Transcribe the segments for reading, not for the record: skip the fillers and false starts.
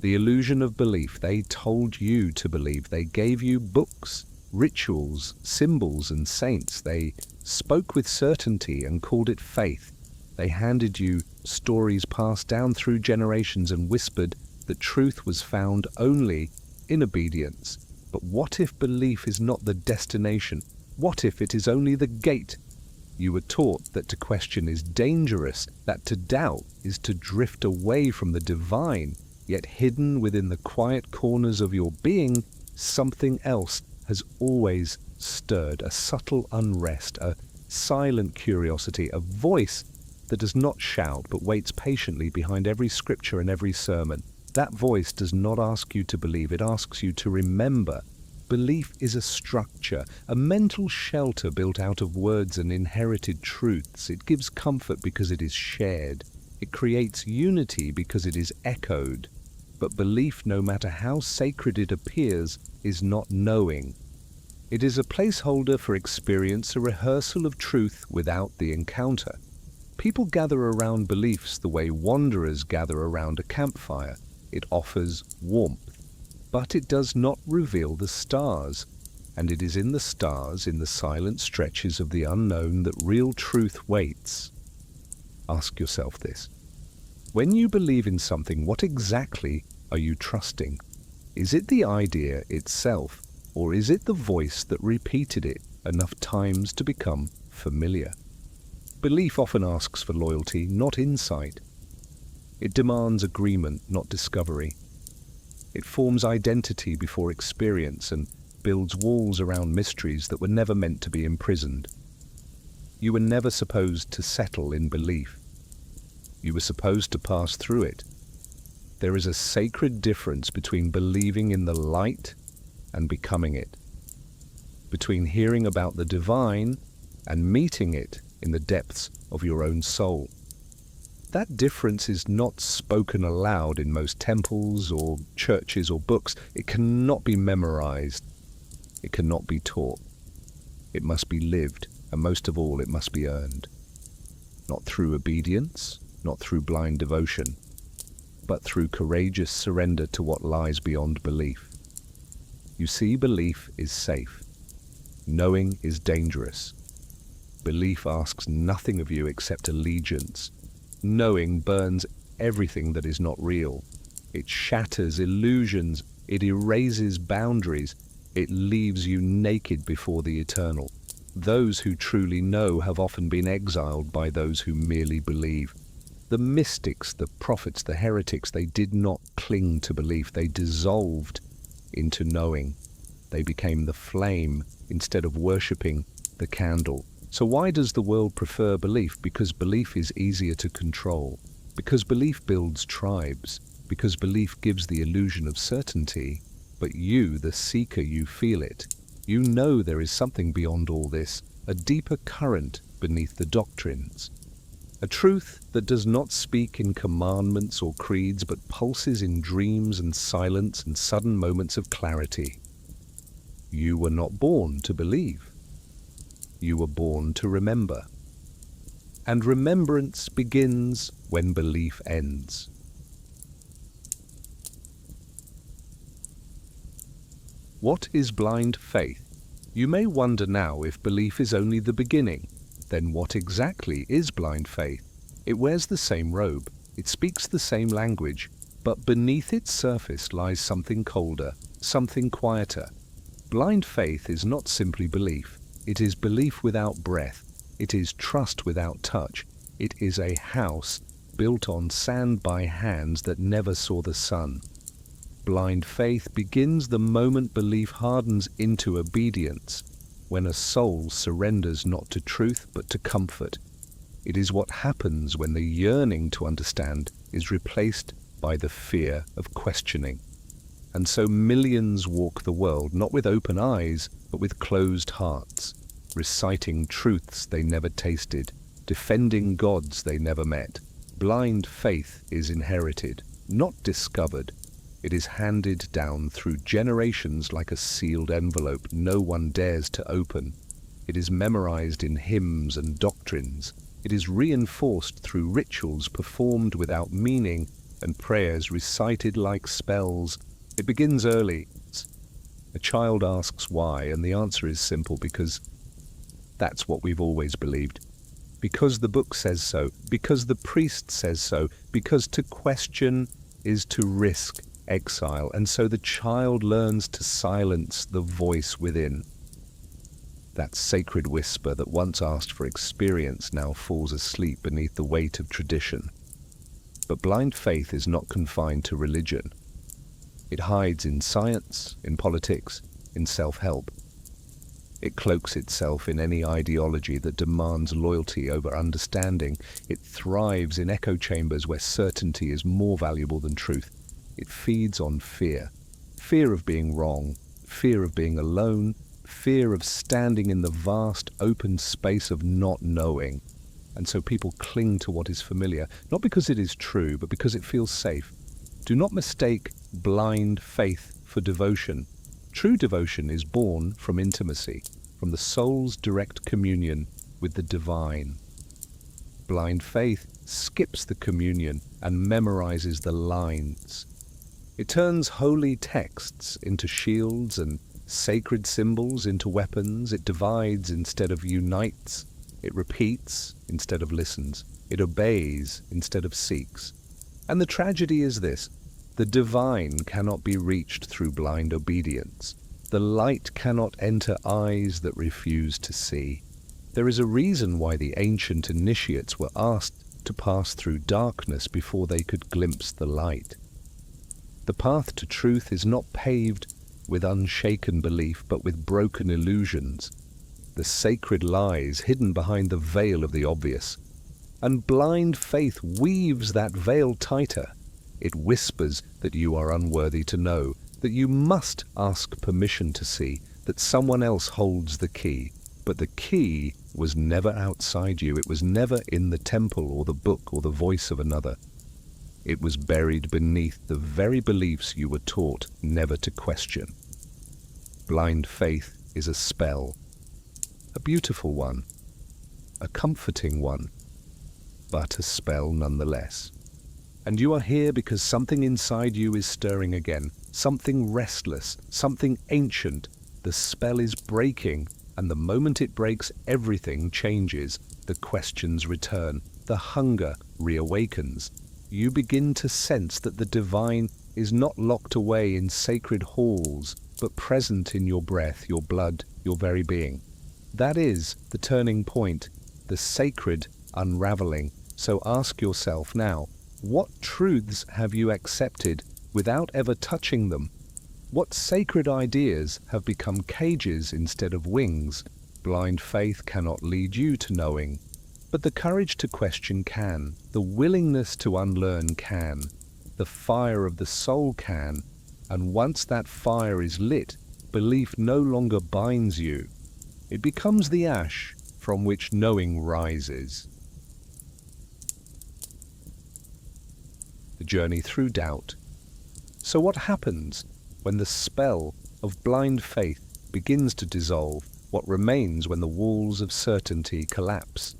The illusion of belief. They told you to believe. They gave you books, rituals, symbols, and saints. They spoke with certainty and called it faith. They handed you stories passed down through generations and whispered that truth was found only in obedience. But what if belief is not the destination? What if it is only the gate? You were taught that to question is dangerous, that to doubt is to drift away from the divine, yet hidden within the quiet corners of your being, something else has always stirred, a subtle unrest, a silent curiosity, a voice that does not shout but waits patiently behind every scripture and every sermon. That voice does not ask you to believe, it asks you to remember. Belief is a structure, a mental shelter built out of words and inherited truths. It gives comfort because it is shared. It creates unity because it is echoed. But belief, no matter how sacred it appears, is not knowing. It is a placeholder for experience, a rehearsal of truth without the encounter. People gather around beliefs the way wanderers gather around a campfire. It offers warmth, but it does not reveal the stars. And it is in the stars, in the silent stretches of the unknown, that real truth waits. Ask yourself this. When you believe in something, what exactly are you trusting? Is it the idea itself, or is it the voice that repeated it enough times to become familiar? Belief often asks for loyalty, not insight. It demands agreement, not discovery. It forms identity before experience and builds walls around mysteries that were never meant to be imprisoned. You were never supposed to settle in belief. You were supposed to pass through it. There is a sacred difference between believing in the light and becoming it, between hearing about the divine and meeting it in the depths of your own soul. That difference is not spoken aloud in most temples or churches or books. It cannot be memorized. It cannot be taught. It must be lived, and most of all, it must be earned. Not through obedience, not through blind devotion, but through courageous surrender to what lies beyond belief. You see, belief is safe. Knowing is dangerous. Belief asks nothing of you except allegiance. Knowing burns everything that is not real. It shatters illusions. It erases boundaries. It leaves you naked before the eternal. Those who truly know have often been exiled by those who merely believe. The mystics, the prophets, the heretics, they did not cling to belief. They dissolved into knowing. They became the flame instead of worshipping the candle. So why does the world prefer belief? Because belief is easier to control. Because belief builds tribes. Because belief gives the illusion of certainty. But you, the seeker, you feel it. You know there is something beyond all this, a deeper current beneath the doctrines. A truth that does not speak in commandments or creeds, but pulses in dreams and silence and sudden moments of clarity. You were not born to believe. You were born to remember. And remembrance begins when belief ends. What is blind faith? You may wonder now if belief is only the beginning. Then what exactly is blind faith? It wears the same robe, it speaks the same language, but beneath its surface lies something colder, something quieter. Blind faith is not simply belief. It is belief without breath. It is trust without touch. It is a house built on sand by hands that never saw the sun. Blind faith begins the moment belief hardens into obedience, when a soul surrenders not to truth but to comfort. It is what happens when the yearning to understand is replaced by the fear of questioning. And so millions walk the world, not with open eyes, but with closed hearts, reciting truths they never tasted, defending gods they never met. Blind faith is inherited, not discovered. It is handed down through generations like a sealed envelope no one dares to open. It is memorized in hymns and doctrines. It is reinforced through rituals performed without meaning, and prayers recited like spells. It begins early. A child asks why, and the answer is simple: because that's what we've always believed. Because the book says so, because the priest says so, because to question is to risk exile, and so the child learns to silence the voice within. That sacred whisper that once asked for experience now falls asleep beneath the weight of tradition. But blind faith is not confined to religion. It hides in science, in politics, in self-help. It cloaks itself in any ideology that demands loyalty over understanding. It thrives in echo chambers where certainty is more valuable than truth. It feeds on fear. Fear of being wrong, fear of being alone, fear of standing in the vast open space of not knowing. And so people cling to what is familiar, not because it is true, but because it feels safe. Do not mistake blind faith for devotion. True devotion is born from intimacy, from the soul's direct communion with the divine. Blind faith skips the communion and memorizes the lines. It turns holy texts into shields and sacred symbols into weapons. It divides instead of unites. It repeats instead of listens. It obeys instead of seeks. And the tragedy is this: the divine cannot be reached through blind obedience. The light cannot enter eyes that refuse to see. There is a reason why the ancient initiates were asked to pass through darkness before they could glimpse the light. The path to truth is not paved with unshaken belief, but with broken illusions. The sacred lies hidden behind the veil of the obvious. And blind faith weaves that veil tighter. It whispers that you are unworthy to know, that you must ask permission to see, that someone else holds the key. But the key was never outside you. It was never in the temple or the book or the voice of another. It was buried beneath the very beliefs you were taught never to question. Blind faith is a spell, a beautiful one, a comforting one, but a spell nonetheless. And you are here because something inside you is stirring again, something restless, something ancient. The spell is breaking, and the moment it breaks, everything changes. The questions return, the hunger reawakens. You begin to sense that the divine is not locked away in sacred halls, but present in your breath, your blood, your very being. That is the turning point, the sacred unraveling. So ask yourself now, what truths have you accepted without ever touching them? What sacred ideas have become cages instead of wings? Blind faith cannot lead you to knowing, but the courage to question can. The willingness to unlearn can. The fire of the soul can. And once that fire is lit, belief no longer binds you. It becomes the ash from which knowing rises. The journey through doubt. So what happens when the spell of blind faith begins to dissolve? What remains when the walls of certainty collapse,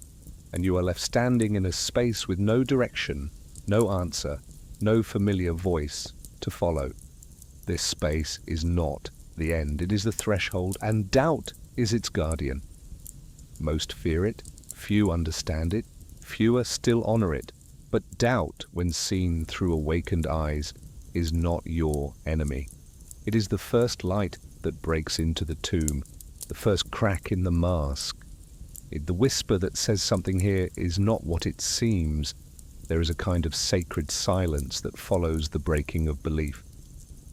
and you are left standing in a space with no direction, no answer, no familiar voice to follow? This space is not the end. It is the threshold, and doubt is its guardian. Most fear it, few understand it, fewer still honor it. But doubt, when seen through awakened eyes, is not your enemy. It is the first light that breaks into the tomb, the first crack in the mask. The whisper that says something here is not what it seems. There is a kind of sacred silence that follows the breaking of belief.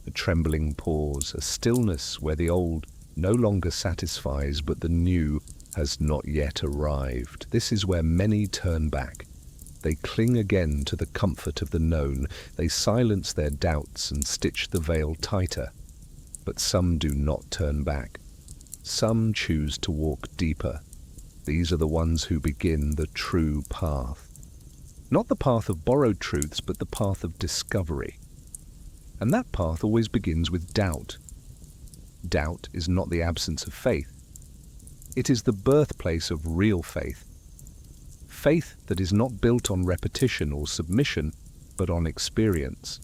A trembling pause, a stillness where the old no longer satisfies, but the new has not yet arrived. This is where many turn back. They cling again to the comfort of the known. They silence their doubts and stitch the veil tighter. But some do not turn back. Some choose to walk deeper. These are the ones who begin the true path. Not the path of borrowed truths, but the path of discovery. And that path always begins with doubt. Doubt is not the absence of faith. It is the birthplace of real faith. Faith that is not built on repetition or submission, but on experience.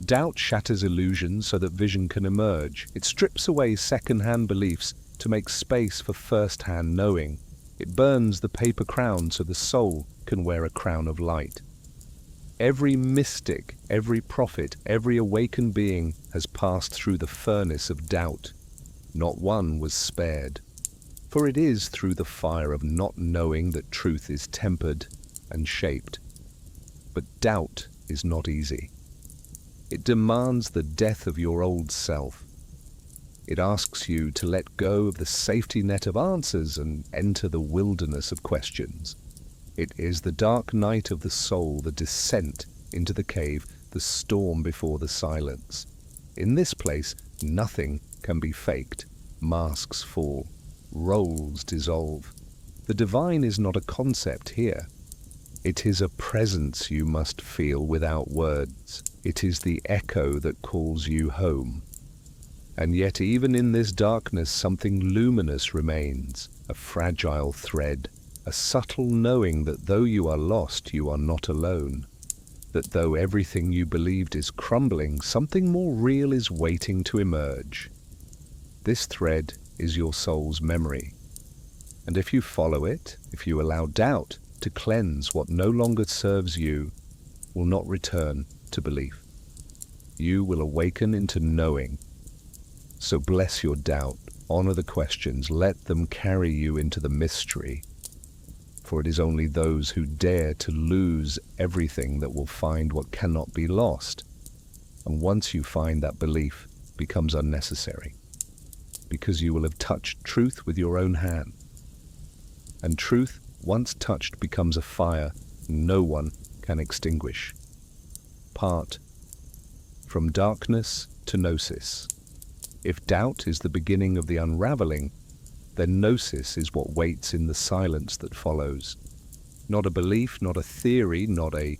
Doubt shatters illusions so that vision can emerge. It strips away second-hand beliefs to make space for first-hand knowing. It burns the paper crown so the soul can wear a crown of light. Every mystic, every prophet, every awakened being has passed through the furnace of doubt. Not one was spared. For it is through the fire of not knowing that truth is tempered and shaped. But doubt is not easy. It demands the death of your old self. It asks you to let go of the safety net of answers and enter the wilderness of questions. It is the dark night of the soul, the descent into the cave, the storm before the silence. In this place, nothing can be faked. Masks fall. Roles dissolve. The divine is not a concept here. It is a presence you must feel without words. It is the echo that calls you home. And yet even in this darkness something luminous remains, a fragile thread, a subtle knowing that though you are lost, you are not alone. That though everything you believed is crumbling, something more real is waiting to emerge. This thread is your soul's memory. And if you follow it, if you allow doubt to cleanse what no longer serves you, will not return to belief. You will awaken into knowing. So bless your doubt, honor the questions, let them carry you into the mystery. For it is only those who dare to lose everything that will find what cannot be lost. And once you find that belief becomes unnecessary, because you will have touched truth with your own hand. And truth, once touched, becomes a fire no one can extinguish. Part from darkness to Gnosis. If doubt is the beginning of the unraveling, then Gnosis is what waits in the silence that follows. Not a belief, not a theory, not a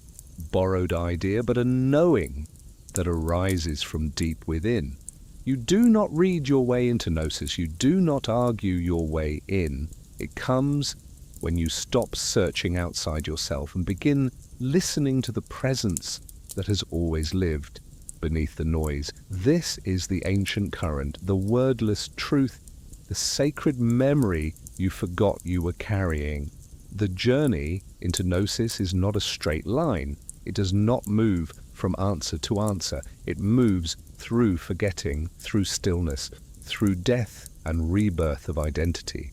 borrowed idea, but a knowing that arises from deep within. You do not read your way into Gnosis. You do not argue your way in. It comes when you stop searching outside yourself and begin listening to the presence that has always lived beneath the noise. This is the ancient current, the wordless truth, the sacred memory you forgot you were carrying. The journey into Gnosis is not a straight line. It does not move from answer to answer. It moves through forgetting, through stillness, through death and rebirth of identity.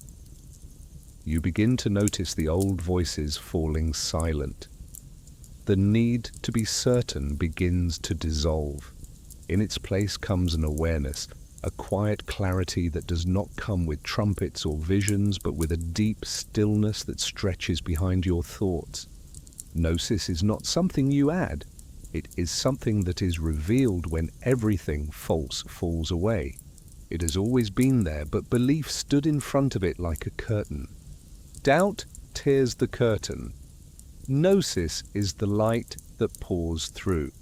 You begin to notice the old voices falling silent. The need to be certain begins to dissolve. In its place comes an awareness, a quiet clarity that does not come with trumpets or visions, but with a deep stillness that stretches behind your thoughts. Gnosis is not something you add. It is something that is revealed when everything false falls away. It has always been there, but belief stood in front of it like a curtain. Doubt tears the curtain. Gnosis is the light that pours through.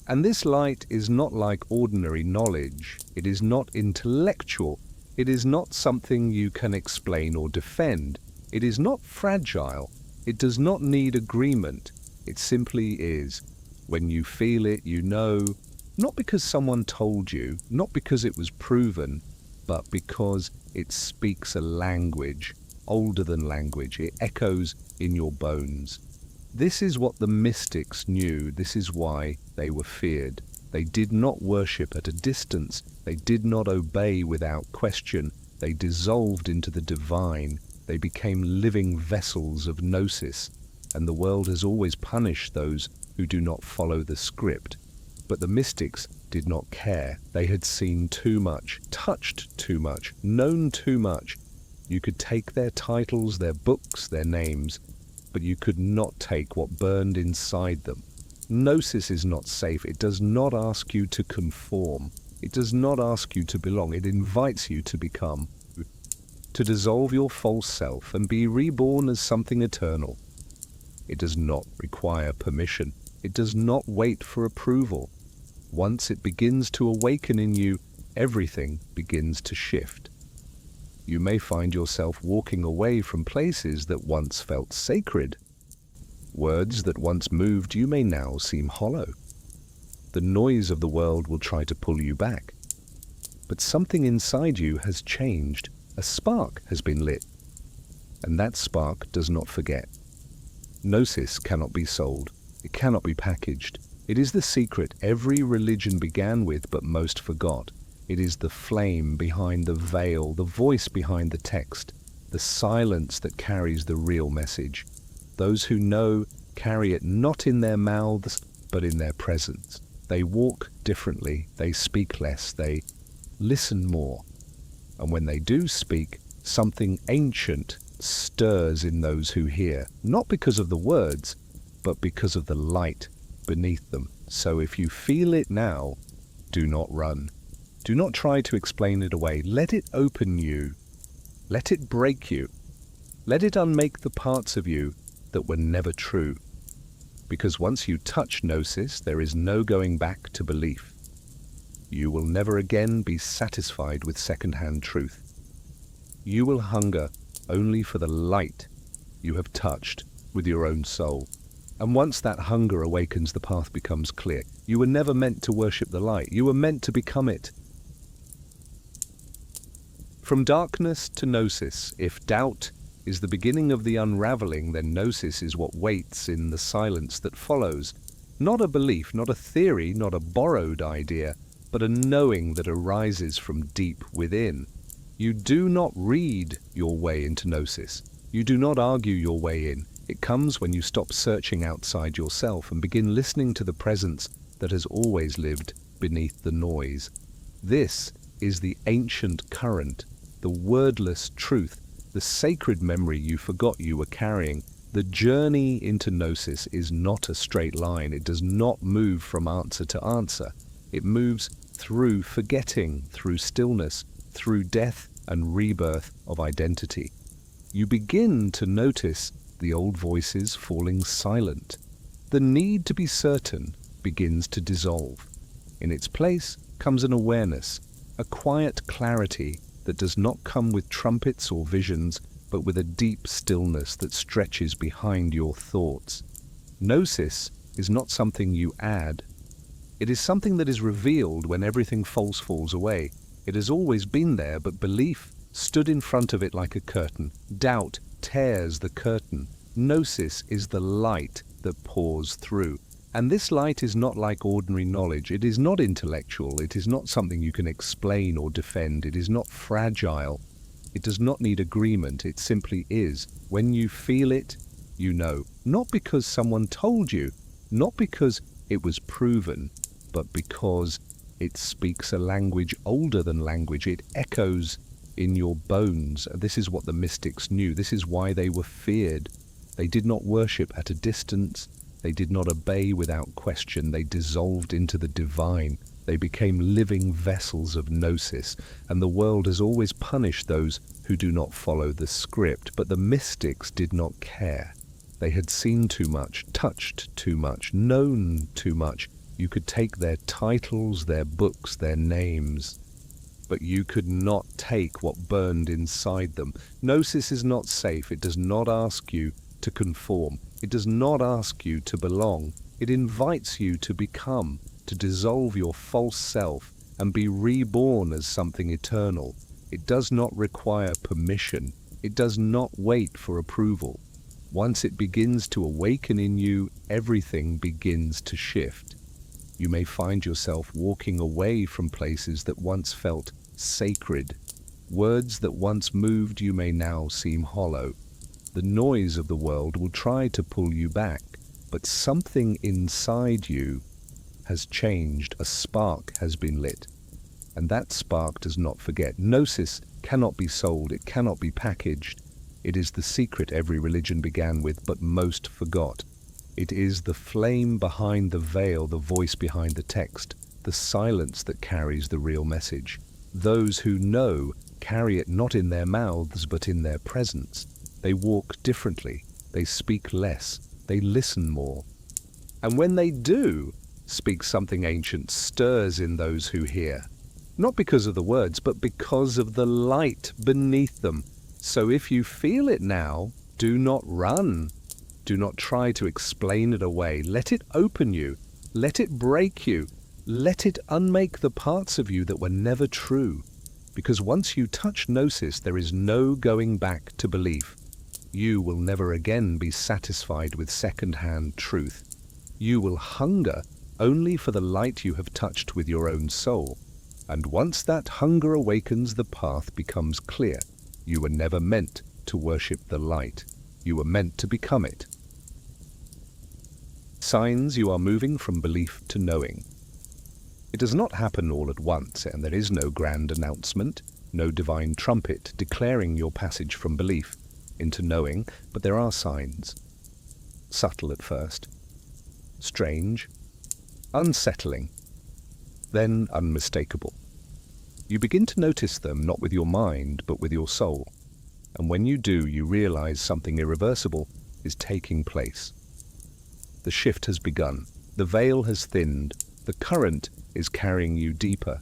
And this light is not like ordinary knowledge. It is not intellectual. It is not something you can explain or defend. It is not fragile. It does not need agreement. It simply is. When you feel it, you know, not because someone told you, not because it was proven, but because it speaks a language, older than language. It echoes in your bones. This is what the mystics knew. This is why they were feared. They did not worship at a distance. They did not obey without question. They dissolved into the divine. They became living vessels of Gnosis. And the world has always punished those who do not follow the script. But the mystics did not care. They had seen too much, touched too much, known too much. You could take their titles, their books, their names, but you could not take what burned inside them. Gnosis is not safe. It does not ask you to conform. It does not ask you to belong. It invites you to become, to dissolve your false self and be reborn as something eternal. It does not require permission. It does not wait for approval. Once it begins to awaken in you, everything begins to shift. You may find yourself walking away from places that once felt sacred. Words that once moved you may now seem hollow. The noise of the world will try to pull you back. But something inside you has changed. A spark has been lit. And that spark does not forget. Gnosis cannot be sold. It cannot be packaged. It is the secret every religion began with but most forgot. It is the flame behind the veil, the voice behind the text, the silence that carries the real message. Those who know carry it not in their mouths but in their presence. They walk differently, they speak less, they listen more. And when they do speak, something ancient stirs in those who hear, not because of the words, but because of the light beneath them. So if you feel it now, do not run. Do not try to explain it away. Let it open you. Let it break you. Let it unmake the parts of you that were never true. Because once you touch Gnosis, there is no going back to belief. You will never again be satisfied with second-hand truth. You will hunger only for the light you have touched with your own soul. And once that hunger awakens, the path becomes clear. You were never meant to worship the light. You were meant to become it. From darkness to Gnosis, if doubt is the beginning of the unraveling, then Gnosis is what waits in the silence that follows. Not a belief, not a theory, not a borrowed idea, but a knowing that arises from deep within. You do not read your way into Gnosis. You do not argue your way in. It comes when you stop searching outside yourself and begin listening to the presence that has always lived beneath the noise. This is the ancient current, the wordless truth, the sacred memory you forgot you were carrying. The journey into Gnosis is not a straight line. It does not move from answer to answer. It moves through forgetting, through stillness, through death and rebirth of identity. You begin to notice the old voices falling silent. The need to be certain begins to dissolve. In its place comes an awareness, a quiet clarity that does not come with trumpets or visions, but with a deep stillness that stretches behind your thoughts. Gnosis is not something you add. It is something that is revealed when everything false falls away. It has always been there, but belief stood in front of it like a curtain. Doubt tears the curtain. Gnosis is the light that pours through. And this light is not like ordinary knowledge. It is not intellectual. It is not something you can explain or defend. It is not fragile. It does not need agreement. It simply is. When you feel it, you know. Not because someone told you, not because it was proven, but because it speaks a language older than language. It echoes in your bones. This is what the mystics knew. This is why they were feared. They did not worship at a distance. They did not obey without question. They dissolved into the divine. They became living vessels of Gnosis. And the world has always punished those who do not follow the script. But the mystics did not care. They had seen too much, touched too much, known too much. You could take their titles, their books, their names, but you could not take what burned inside them. Gnosis is not safe. It does not ask you to conform. It does not ask you to belong. It invites you to become, to dissolve your false self and be reborn as something eternal. It does not require permission. It does not wait for approval. Once it begins to awaken in you, everything begins to shift. You may find yourself walking away from places that once felt sacred. Words that once moved you may now seem hollow. The noise of the world will try to pull you back, but something inside you has changed. A spark has been lit, and that spark does not forget. Gnosis cannot be sold. It cannot be packaged. It is the secret every religion began with, but most forgot. It is the flame behind the veil, the voice behind the text, the silence that carries the real message. Those who know carry it not in their mouths, but in their presence. They walk differently. They speak less. They listen more. And when they do speak, something ancient stirs in those who hear. Not because of the words, but because of the light beneath them. So if you feel it now, do not run. Do not try to explain it away. Let it open you. Let it break you. Let it unmake the parts of you that were never true. Because once you touch Gnosis, there is no going back to belief. You will never again be satisfied with second-hand truth. You will hunger only for the light you have touched with your own soul. And once that hunger awakens, the path becomes clear. You were never meant to worship the light. You were meant to become it. Signs you are moving from belief to knowing. It does not happen all at once, and there is no grand announcement, no divine trumpet declaring your passage from belief into knowing, but there are signs. Subtle at first, strange, unsettling, then unmistakable. You begin to notice them not with your mind, but with your soul. And when you do, you realize something irreversible is taking place. The shift has begun. The veil has thinned. The current is carrying you deeper.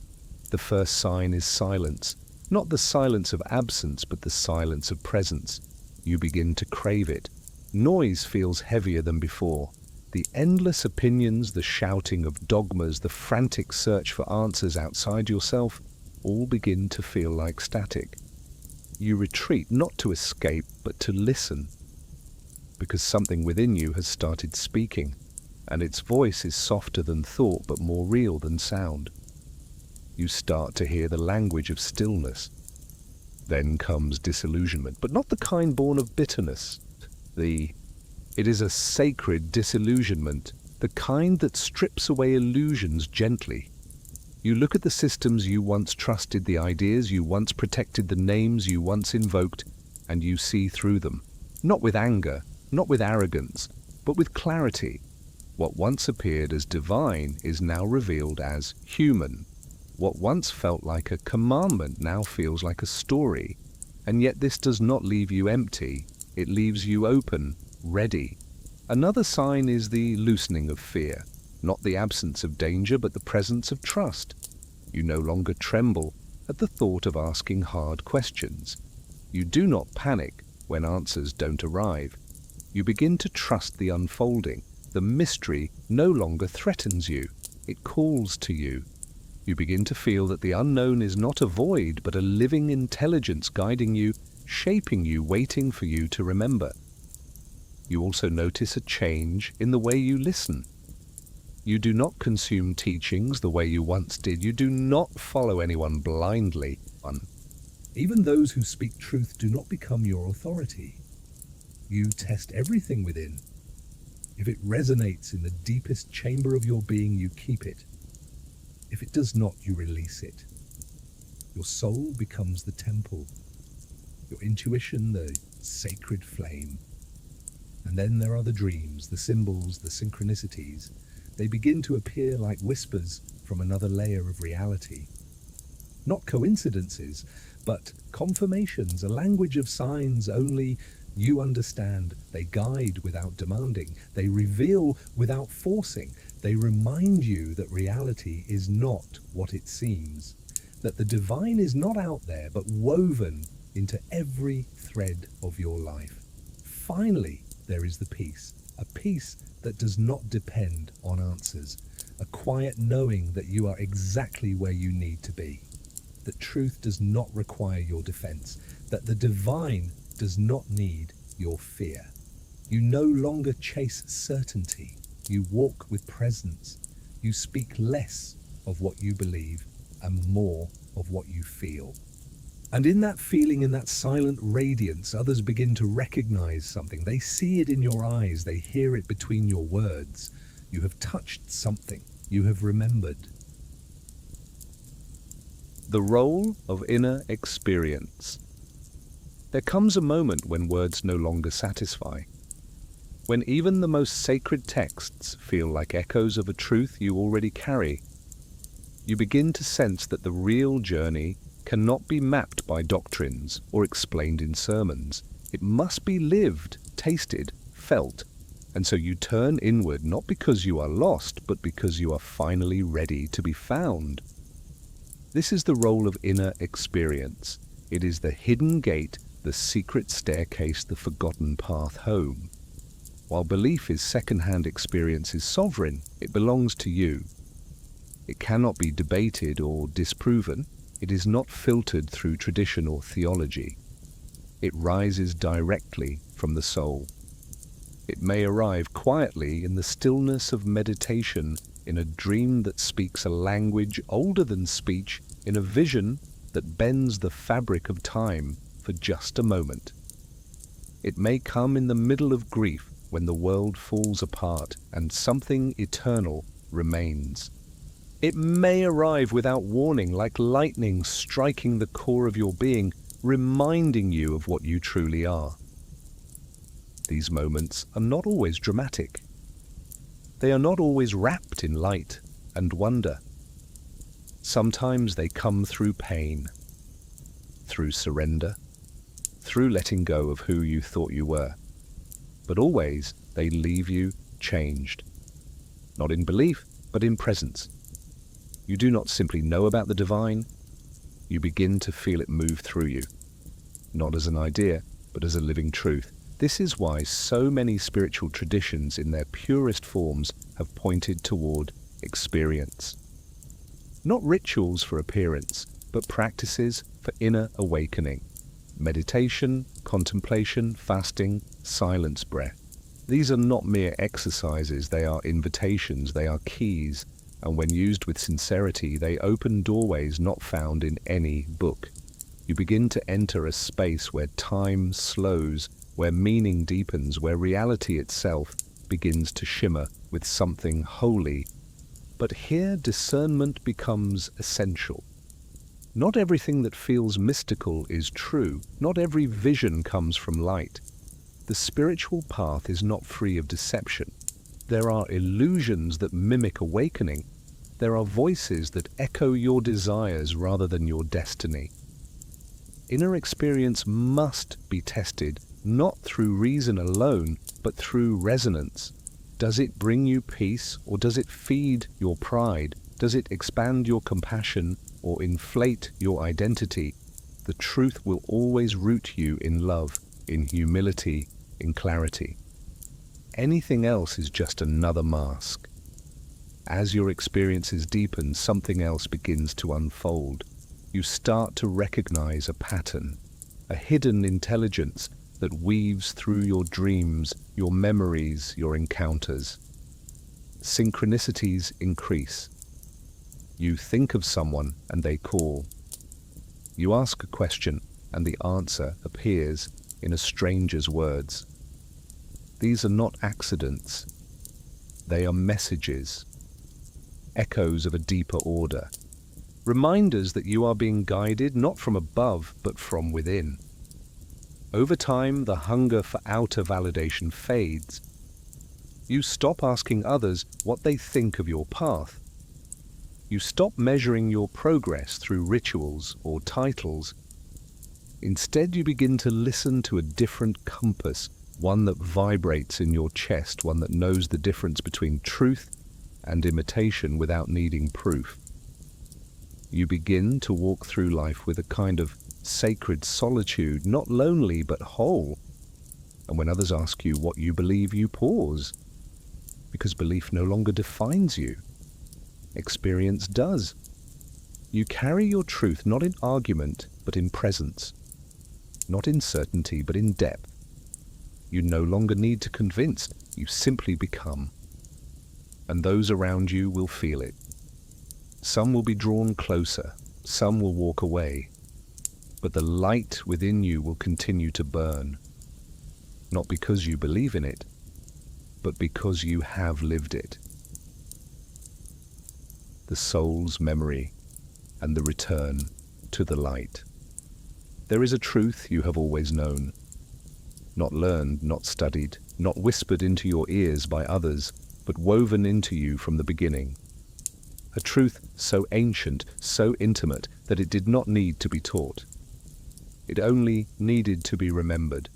The first sign is silence. Not the silence of absence, but the silence of presence. You begin to crave it. Noise feels heavier than before. The endless opinions, the shouting of dogmas, the frantic search for answers outside yourself, all begin to feel like static. You retreat not to escape, but to listen. Because something within you has started speaking, and its voice is softer than thought, but more real than sound. You start to hear the language of stillness. Then comes disillusionment, but not the kind born of bitterness. It is a sacred disillusionment, the kind that strips away illusions gently. You look at the systems you once trusted, the ideas you once protected, the names you once invoked, and you see through them. Not with anger, not with arrogance, but with clarity. What once appeared as divine is now revealed as human. What once felt like a commandment now feels like a story. And yet this does not leave you empty. It leaves you open, ready. Another sign is the loosening of fear. Not the absence of danger, but the presence of trust. You no longer tremble at the thought of asking hard questions. You do not panic when answers don't arrive. You begin to trust the unfolding. The mystery no longer threatens you. It calls to you. You begin to feel that the unknown is not a void, but a living intelligence guiding you, shaping you, waiting for you to remember. You also notice a change in the way you listen. You do not consume teachings the way you once did. You do not follow anyone blindly. Even those who speak truth do not become your authority. You test everything within. If it resonates in the deepest chamber of your being, you keep it. If it does not, you release it. Your soul becomes the temple. Your intuition, the sacred flame. And then there are the dreams, the symbols, the synchronicities. They begin to appear like whispers from another layer of reality. Not coincidences, but confirmations, a language of signs only you understand. They guide without demanding. They reveal without forcing. They remind you that reality is not what it seems, that the divine is not out there, but woven into every thread of your life. Finally, there is the peace, a peace that does not depend on answers, a quiet knowing that you are exactly where you need to be, that truth does not require your defense, that the divine does not need your fear. You no longer chase certainty. You walk with presence. You speak less of what you believe and more of what you feel. And in that feeling, in that silent radiance, others begin to recognize something. They see it in your eyes. They hear it between your words. You have touched something. You have remembered. The role of inner experience. There comes a moment when words no longer satisfy. When even the most sacred texts feel like echoes of a truth you already carry. You begin to sense that the real journey cannot be mapped by doctrines or explained in sermons. It must be lived, tasted, felt. And so you turn inward not because you are lost, but because you are finally ready to be found. This is the role of inner experience. It is the hidden gate, the secret staircase, the forgotten path home. While belief is second-hand, experience is sovereign. It belongs to you. It cannot be debated or disproven. It is not filtered through tradition or theology. It rises directly from the soul. It may arrive quietly in the stillness of meditation, in a dream that speaks a language older than speech, in a vision that bends the fabric of time for just a moment. It may come in the middle of grief, when the world falls apart and something eternal remains. It may arrive without warning, like lightning striking the core of your being, reminding you of what you truly are. These moments are not always dramatic. They are not always wrapped in light and wonder. Sometimes they come through pain, through surrender, through letting go of who you thought you were. But always they leave you changed. Not in belief, but in presence. You do not simply know about the divine, you begin to feel it move through you. Not as an idea, but as a living truth. This is why so many spiritual traditions in their purest forms have pointed toward experience. Not rituals for appearance, but practices for inner awakening. Meditation, contemplation, fasting, silence, breath. These are not mere exercises, they are invitations, they are keys, and when used with sincerity, they open doorways not found in any book. You begin to enter a space where time slows, where meaning deepens, where reality itself begins to shimmer with something holy. But here discernment becomes essential. Not everything that feels mystical is true. Not every vision comes from light. The spiritual path is not free of deception. There are illusions that mimic awakening. There are voices that echo your desires rather than your destiny. Inner experience must be tested, not through reason alone, but through resonance. Does it bring you peace, or does it feed your pride? Does it expand your compassion, or inflate your identity? The truth will always root you in love, in humility, in clarity. Anything else is just another mask. As your experiences deepen, something else begins to unfold. You start to recognize a pattern, a hidden intelligence that weaves through your dreams, your memories, your encounters. Synchronicities increase. You think of someone and they call. You ask a question and the answer appears in a stranger's words. These are not accidents. They are messages, echoes of a deeper order, reminders that you are being guided not from above but from within. Over time, the hunger for outer validation fades. You stop asking others what they think of your path. You stop measuring your progress through rituals or titles. Instead, you begin to listen to a different compass, one that vibrates in your chest, one that knows the difference between truth and imitation without needing proof. You begin to walk through life with a kind of sacred solitude, not lonely but whole. And when others ask you what you believe, you pause, because belief no longer defines you. Experience does. You carry your truth not in argument but in presence, not in certainty but in depth. You no longer need to convince, you simply become. And those around you will feel it. Some will be drawn closer, some will walk away, but the light within you will continue to burn, not because you believe in it, but because you have lived it. The soul's memory and the return to the light. There is a truth you have always known, not learned, not studied, not whispered into your ears by others, but woven into you from the beginning. A truth so ancient, so intimate, that it did not need to be taught. It only needed to be remembered.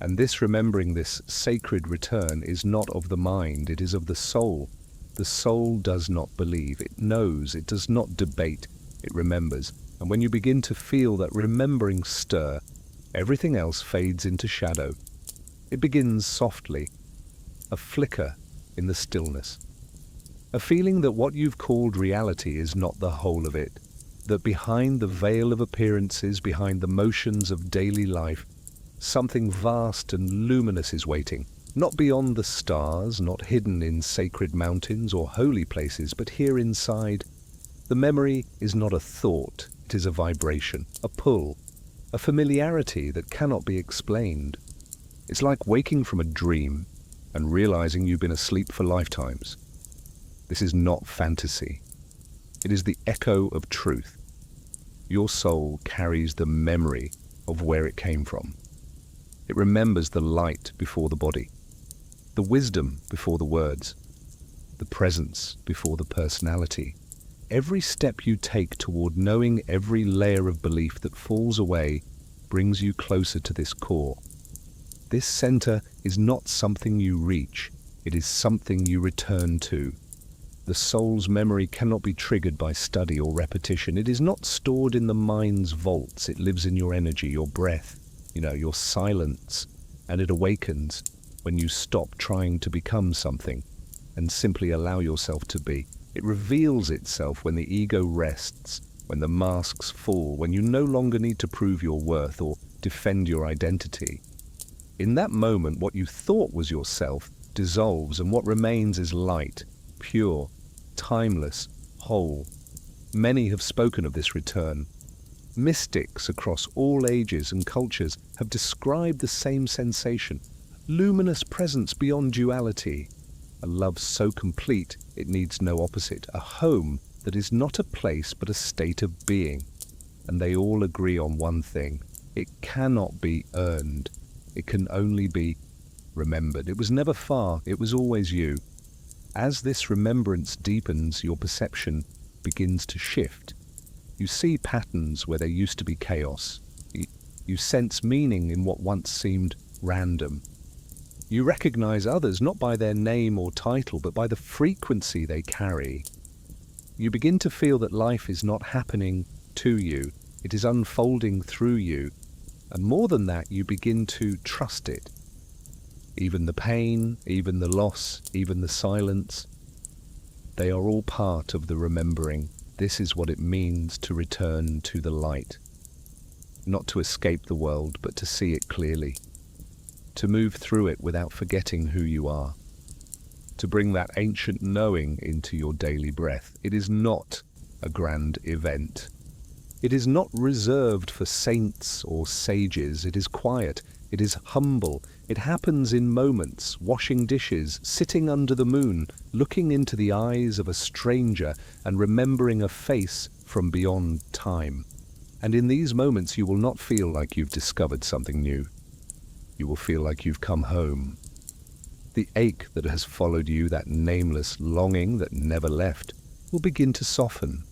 And this remembering, this sacred return, is not of the mind, it is of the soul. The soul does not believe, it knows, it does not debate, it remembers. And when you begin to feel that remembering stir, everything else fades into shadow. It begins softly, a flicker in the stillness. A feeling that what you've called reality is not the whole of it, that behind the veil of appearances, behind the motions of daily life, something vast and luminous is waiting, not beyond the stars, not hidden in sacred mountains or holy places, but here inside. The memory is not a thought, it is a vibration, a pull, a familiarity that cannot be explained. It's like waking from a dream and realizing you've been asleep for lifetimes. This is not fantasy. It is the echo of truth. Your soul carries the memory of where it came from. It remembers the light before the body, the wisdom before the words, the presence before the personality. Every step you take toward knowing, every layer of belief that falls away, brings you closer to this core. This center is not something you reach, it is something you return to. The soul's memory cannot be triggered by study or repetition. It is not stored in the mind's vaults. It lives in your energy, your breath, your silence, and it awakens when you stop trying to become something and simply allow yourself to be. It reveals itself when the ego rests, when the masks fall, when you no longer need to prove your worth or defend your identity. In that moment, what you thought was yourself dissolves, and what remains is light, pure, timeless, whole. Many have spoken of this return. Mystics across all ages and cultures have described the same sensation. Luminous presence beyond duality. A love so complete it needs no opposite. A home that is not a place but a state of being. And they all agree on one thing. It cannot be earned. It can only be remembered. It was never far. It was always you. As this remembrance deepens, your perception begins to shift. You see patterns where there used to be chaos. You sense meaning in what once seemed random. You recognize others not by their name or title, but by the frequency they carry. You begin to feel that life is not happening to you, it is unfolding through you. And more than that, you begin to trust it. Even the pain, even the loss, even the silence, they are all part of the remembering. This is what it means to return to the light. Not to escape the world, but to see it clearly. To move through it without forgetting who you are. To bring that ancient knowing into your daily breath. It is not a grand event. It is not reserved for saints or sages. It is quiet. It is humble. It happens in moments, washing dishes, sitting under the moon, looking into the eyes of a stranger and remembering a face from beyond time. And in these moments you will not feel like you've discovered something new. You will feel like you've come home. The ache that has followed you, that nameless longing that never left, will begin to soften.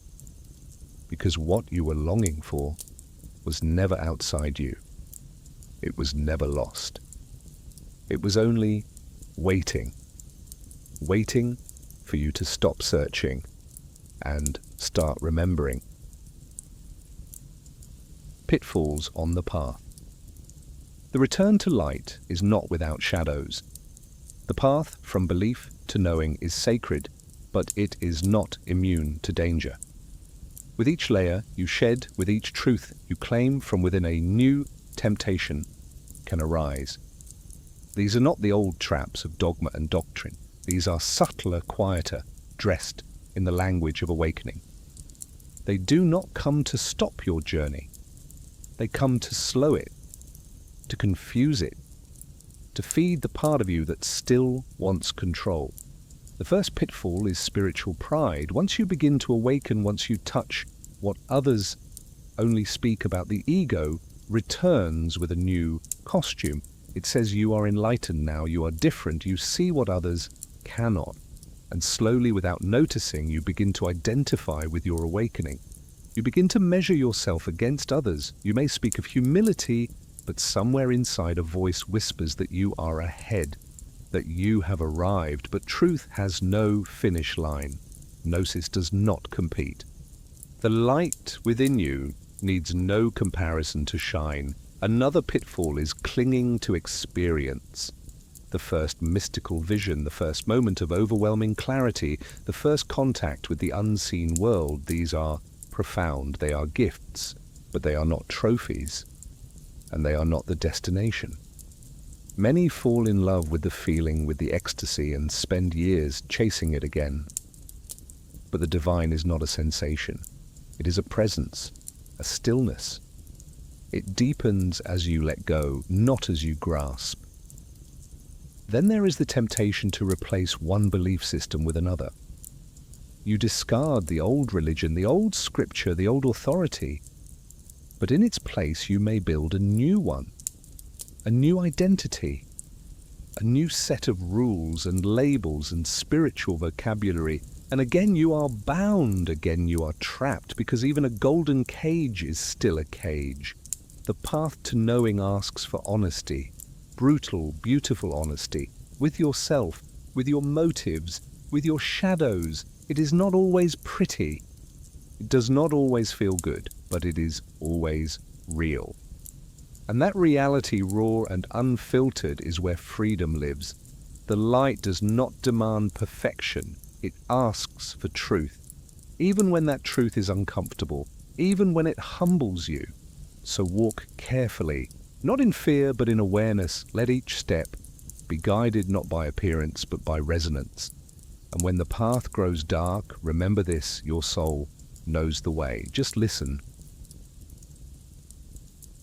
Because what you were longing for was never outside you. It was never lost. It was only waiting. Waiting for you to stop searching and start remembering. Pitfalls on the path. The return to light is not without shadows. The path from belief to knowing is sacred, but it is not immune to danger. With each layer you shed, with each truth you claim from within, a new temptation can arise. These are not the old traps of dogma and doctrine. These are subtler, quieter, dressed in the language of awakening. They do not come to stop your journey. They come to slow it, to confuse it, to feed the part of you that still wants control. The first pitfall is spiritual pride. Once you begin to awaken, once you touch what others only speak about, the ego returns with a new costume. It says you are enlightened now, you are different, you see what others cannot. And slowly, without noticing, you begin to identify with your awakening. You begin to measure yourself against others. You may speak of humility, but somewhere inside a voice whispers that you are ahead, that you have arrived, but truth has no finish line. Gnosis does not compete. The light within you needs no comparison to shine. Another pitfall is clinging to experience. the first mystical vision, the first moment of overwhelming clarity, the first contact with the unseen world. These are profound, they are gifts, but they are not trophies, and they are not the destination. Many fall in love with the feeling, with the ecstasy, and spend years chasing it again. But the divine is not a sensation. It is a presence, a stillness. It deepens as you let go, not as you grasp. Then there is the temptation to replace one belief system with another. You discard the old religion, the old scripture, the old authority, but in its place you may build a new one, a new identity, a new set of rules and labels and spiritual vocabulary. And again you are bound, again you are trapped, because even a golden cage is still a cage. The path to knowing asks for honesty, brutal, beautiful honesty, with yourself, with your motives, with your shadows. It is not always pretty. It does not always feel good, but it is always real. And that reality, raw and unfiltered, is where freedom lives. The light does not demand perfection. It asks for truth, even when that truth is uncomfortable, even when it humbles you. So walk carefully, not in fear but in awareness. Let each step be guided not by appearance but by resonance. And when the path grows dark, remember this: your soul knows the way. Just listen.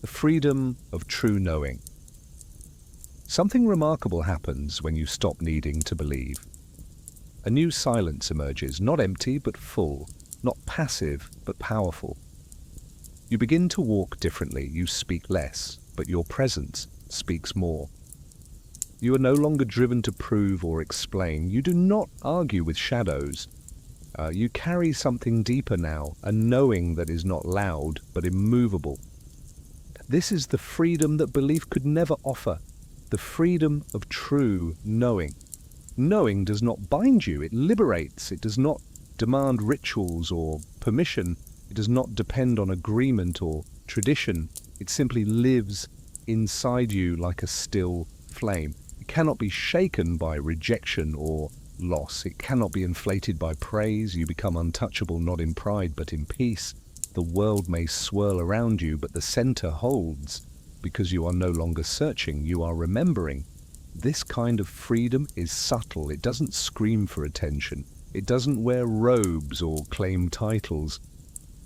The freedom of true knowing. Something remarkable happens when you stop needing to believe. A new silence emerges, not empty but full, not passive but powerful. You begin to walk differently. You speak less, but your presence speaks more. You are no longer driven to prove or explain. You do not argue with shadows. You carry something deeper now, a knowing that is not loud but immovable. This is the freedom that belief could never offer, the freedom of true knowing. Knowing does not bind you, it liberates. It does not demand rituals or permission. It does not depend on agreement or tradition. It simply lives inside you like a still flame. It cannot be shaken by rejection or loss. It cannot be inflated by praise. You become untouchable, not in pride, but in peace. The world may swirl around you, but the center holds, because you are no longer searching, you are remembering. This kind of freedom is subtle. It doesn't scream for attention. It doesn't wear robes or claim titles.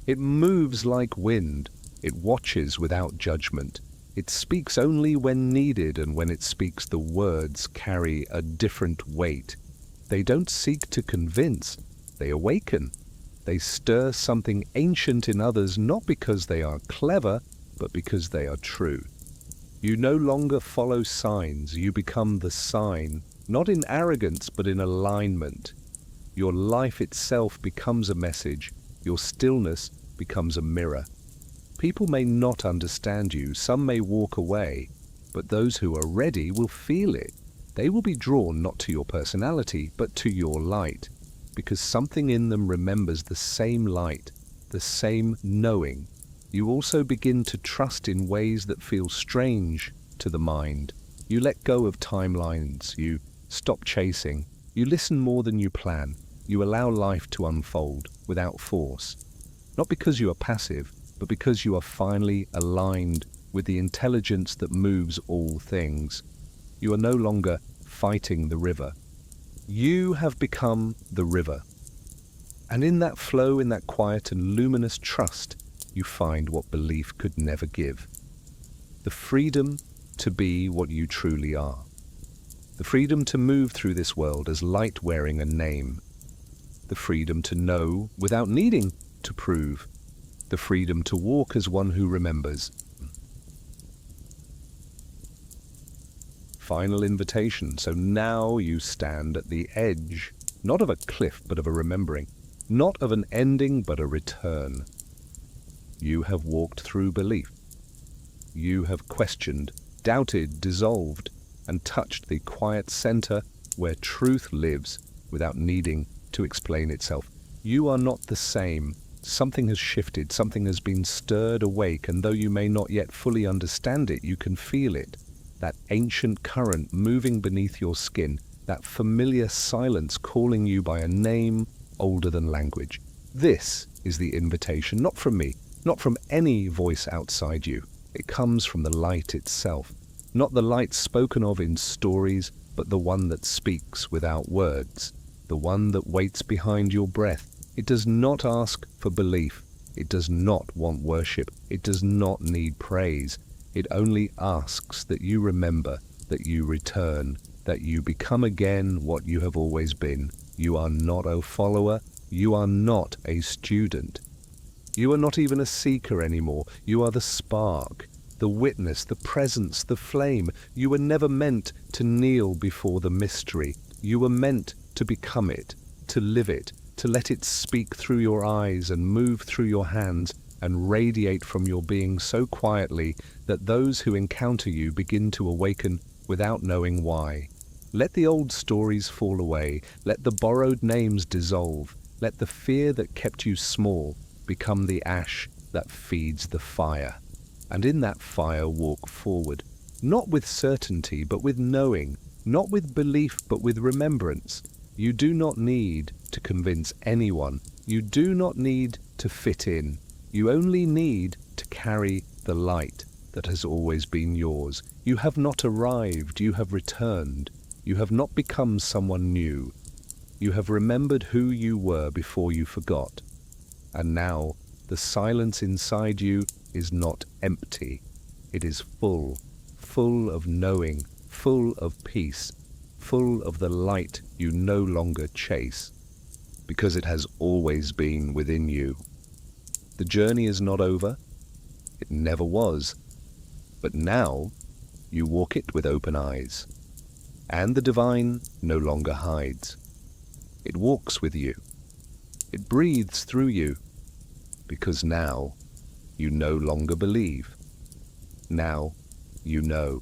It moves like wind. It watches without judgment. It speaks only when needed, and when it speaks, the words carry a different weight. They don't seek to convince. They awaken. They stir something ancient in others, not because they are clever, but because they are true. You no longer follow signs. You become the sign, not in arrogance, but in alignment. Your life itself becomes a message. Your stillness becomes a mirror. People may not understand you, some may walk away, but those who are ready will feel it. They will be drawn not to your personality, but to your light, because something in them remembers the same light, the same knowing. You also begin to trust in ways that feel strange to the mind. You let go of timelines, you stop chasing, you listen more than you plan. You allow life to unfold without force. Not because you are passive, but because you are finally aligned with the intelligence that moves all things. You are no longer fighting the river. You have become the river. And in that flow, in that quiet and luminous trust, you find what belief could never give. The freedom to be what you truly are. The freedom to move through this world as light wearing a name. The freedom to know without needing to prove. The freedom to walk as one who remembers. Final invitation. So now you stand at the edge, not of a cliff, but of a remembering. Not of an ending, but a return. You have walked through belief. You have questioned, doubted, dissolved, and touched the quiet center where truth lives without needing to explain itself. You are not the same. Something has shifted, something has been stirred awake, and though you may not yet fully understand it, you can feel it. that ancient current moving beneath your skin, that familiar silence calling you by a name older than language. This is the invitation, not from me, not from any voice outside you. It comes from the light itself, not the light spoken of in stories, but the one that speaks without words, the one that waits behind your breath. It does not ask for belief. It does not want worship. It does not need praise. It only asks that you remember, that you return, that you become again what you have always been. You are not a follower. You are not a student. You are not even a seeker anymore. You are the spark, the witness, the presence, the flame. You were never meant to kneel before the mystery. You were meant to become it, to live it, to let it speak through your eyes and move through your hands and radiate from your being so quietly that those who encounter you begin to awaken without knowing why. Let the old stories fall away. Let the borrowed names dissolve. Let the fear that kept you small become the ash that feeds the fire. And in that fire walk forward, not with certainty but with knowing, not with belief but with remembrance. You do not need to convince anyone. You do not need to fit in. You only need to carry the light that has always been yours. You have not arrived, you have returned. You have not become someone new. You have remembered who you were before you forgot. And now the silence inside you is not empty. It is full, full of knowing, full of peace, full of the light you no longer chase, because it has always been within you. The journey is not over. It never was. But now you walk it with open eyes, and the divine no longer hides. It walks with you. It breathes through you, because now you no longer believe. Now you know.